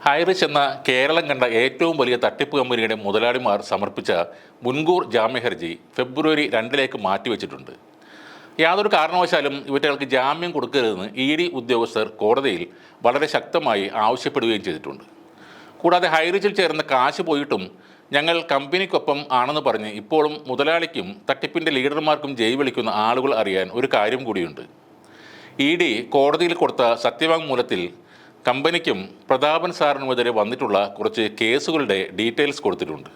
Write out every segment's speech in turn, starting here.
ഹൈറിച്ച് എന്ന കേരളം കണ്ട ഏറ്റവും വലിയ തട്ടിപ്പ് കമ്പനിയുടെ മുതലാളിമാർ സമർപ്പിച്ച മുൻകൂർ ജാമ്യ ഹർജി ഫെബ്രുവരി 2 മാറ്റിവെച്ചിട്ടുണ്ട്. യാതൊരു കാരണവശാലും ഇവറ്റകൾക്ക് ജാമ്യം കൊടുക്കരുതെന്ന് ഇ.ഡി. ഉദ്യോഗസ്ഥർ കോടതിയിൽ വളരെ ശക്തമായി ആവശ്യപ്പെടുകയും ചെയ്തിട്ടുണ്ട്. കൂടാതെ ഹൈറിച്ചിൽ ചേർന്ന കാശ് പോയിട്ടും ഞങ്ങൾ കമ്പനിക്കൊപ്പം ആണെന്ന് പറഞ്ഞ് ഇപ്പോഴും മുതലാളിക്കും തട്ടിപ്പിൻ്റെ ലീഡർമാർക്കും ജയ് വിളിക്കുന്ന ആളുകൾ അറിയാൻ ഒരു കാര്യം കൂടിയുണ്ട്. ഇ.ഡി. കോടതിയിൽ കൊടുത്ത സത്യവാങ്മൂലത്തിൽ കമ്പനിക്കും പ്രതാപൻ സാറിനുമെതിരെ വന്നിട്ടുള്ള കുറച്ച് കേസുകളുടെ ഡീറ്റെയിൽസ് കൊടുത്തിട്ടുണ്ട്.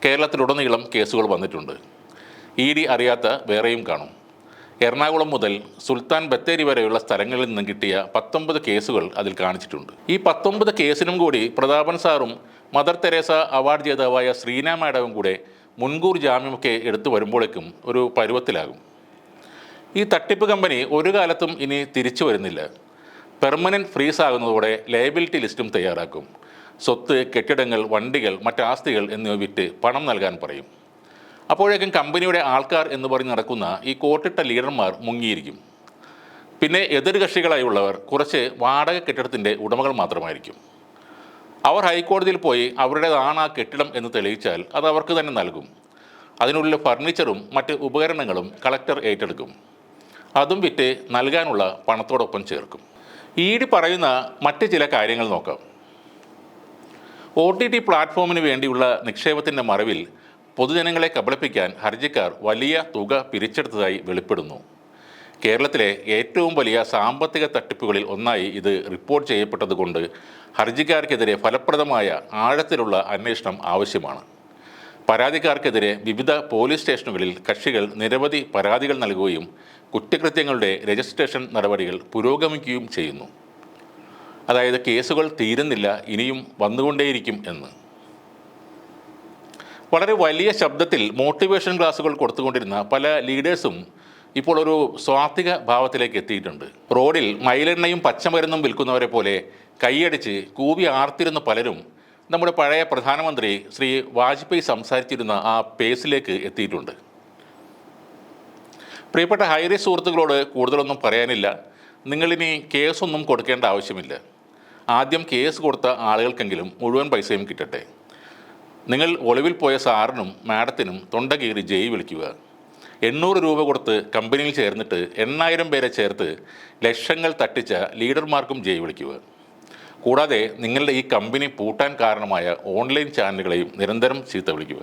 കേരളത്തിലുടനീളം കേസുകൾ വന്നിട്ടുണ്ട്. ഇ.ഡി. അറിയാത്ത വേറെയും കാണും. എറണാകുളം മുതൽ സുൽത്താൻ ബത്തേരി വരെയുള്ള സ്ഥലങ്ങളിൽ നിന്നും കിട്ടിയ 19 കേസുകൾ അതിൽ കാണിച്ചിട്ടുണ്ട്. ഈ 19 കേസിനും കൂടി പ്രതാപൻ സാറും മദർ തെരേസ അവാർഡ് ജേതാവായ ശ്രീന മാഡവും കൂടെ മുൻകൂർ ജാമ്യമൊക്കെ എടുത്തു വരുമ്പോഴേക്കും ഒരു പരുവത്തിലാകും. ഈ തട്ടിപ്പ് കമ്പനി ഒരു കാലത്തും ഇനി തിരിച്ചു വരുന്നില്ല. പെർമനൻറ്റ് ഫ്രീസ് ആകുന്നതോടെ ലയബിലിറ്റി ലിസ്റ്റും തയ്യാറാക്കും. സ്വത്ത്, കെട്ടിടങ്ങൾ, വണ്ടികൾ, മറ്റാസ്തികൾ എന്നിവ വിറ്റ് പണം നൽകാൻ പറയും. അപ്പോഴേക്കും കമ്പനിയുടെ ആൾക്കാർ എന്ന് പറഞ്ഞ് നടക്കുന്ന ഈ കോട്ടിട്ട ലീഡർമാർ മുങ്ങിയിരിക്കും. പിന്നെ എതിർകക്ഷികളായുള്ളവർ കുറച്ച് വാടക കെട്ടിടത്തിൻ്റെ ഉടമകൾ മാത്രമായിരിക്കും. അവർ ഹൈക്കോടതിയിൽ പോയി അവരുടേതാണ് ആ കെട്ടിടം എന്ന് തെളിയിച്ചാൽ അത് അവർക്ക് തന്നെ നൽകും. അതിനുള്ളിൽ ഫർണിച്ചറും മറ്റ് ഉപകരണങ്ങളും കളക്ടർ ഏറ്റെടുക്കും. അതും വിറ്റ് നൽകാനുള്ള പണത്തോടൊപ്പം ചേർക്കും. ഇ.ഡി. പറയുന്ന മറ്റ് ചില കാര്യങ്ങൾ നോക്കാം. OTT പ്ലാറ്റ്ഫോമിന് വേണ്ടിയുള്ള നിക്ഷേപത്തിൻ്റെ മറവിൽ പൊതുജനങ്ങളെ കബളിപ്പിക്കാൻ ഹർജിക്കാർ വലിയ തുക പിരിച്ചെടുത്തതായി വെളിപ്പെടുന്നു. കേരളത്തിലെ ഏറ്റവും വലിയ സാമ്പത്തിക തട്ടിപ്പുകളിൽ ഒന്നായി ഇത് റിപ്പോർട്ട് ചെയ്യപ്പെട്ടതുകൊണ്ട് ഹർജിക്കാർക്കെതിരെ ഫലപ്രദമായ ആഴത്തിലുള്ള അന്വേഷണം ആവശ്യമാണ്. പരാതിക്കാർക്കെതിരെ വിവിധ പോലീസ് സ്റ്റേഷനുകളിൽ കക്ഷികൾ നിരവധി പരാതികൾ നൽകുകയും കുറ്റകൃത്യങ്ങളുടെ രജിസ്ട്രേഷൻ നടപടികൾ പുരോഗമിക്കുകയും ചെയ്യുന്നു. അതായത് കേസുകൾ തീരുന്നില്ല, ഇനിയും വന്നുകൊണ്ടേയിരിക്കും എന്ന്. വളരെ വലിയ ശബ്ദത്തിൽ മോട്ടിവേഷൻ ക്ലാസുകൾ കൊടുത്തുകൊണ്ടിരുന്ന പല ലീഡേഴ്സും ഇപ്പോൾ ഒരു സ്വാത്വിക ഭാവത്തിലേക്ക് എത്തിയിട്ടുണ്ട്. റോഡിൽ മയിലെണ്ണയും പച്ചമരുന്നും വിൽക്കുന്നവരെ പോലെ കൈയടിച്ച് കൂവി ആർത്തിരുന്ന പലരും നമ്മുടെ പഴയ പ്രധാനമന്ത്രി ശ്രീ വാജ്പേയി സംസാരിച്ചിരുന്ന ആ പേസിലേക്ക് എത്തിയിട്ടുണ്ട്. പ്രിയപ്പെട്ട ഹൈറിച്ച് സുഹൃത്തുക്കളോട് കൂടുതലൊന്നും പറയാനില്ല. നിങ്ങളിനി കേസൊന്നും കൊടുക്കേണ്ട ആവശ്യമില്ല. ആദ്യം കേസ് കൊടുത്ത ആളുകൾക്കെങ്കിലും മുഴുവൻ പൈസയും കിട്ടട്ടെ. നിങ്ങൾ ഒളിവിൽ പോയ സാറിനും മാഡത്തിനും തൊണ്ട കീറി ജയ് വിളിക്കുക. 800 രൂപ കൊടുത്ത് കമ്പനിയിൽ ചേർന്നിട്ട് 8000 പേരെ ചേർത്ത് ലക്ഷങ്ങൾ തട്ടിച്ച ലീഡർമാർക്കും ജയ് വിളിക്കുക. കൂടാതെ നിങ്ങളുടെ ഈ കമ്പനി പൂട്ടാൻ കാരണമായ ഓൺലൈൻ ചാനലുകളെയും നിരന്തരം ചീത്ത വിളിക്കുക.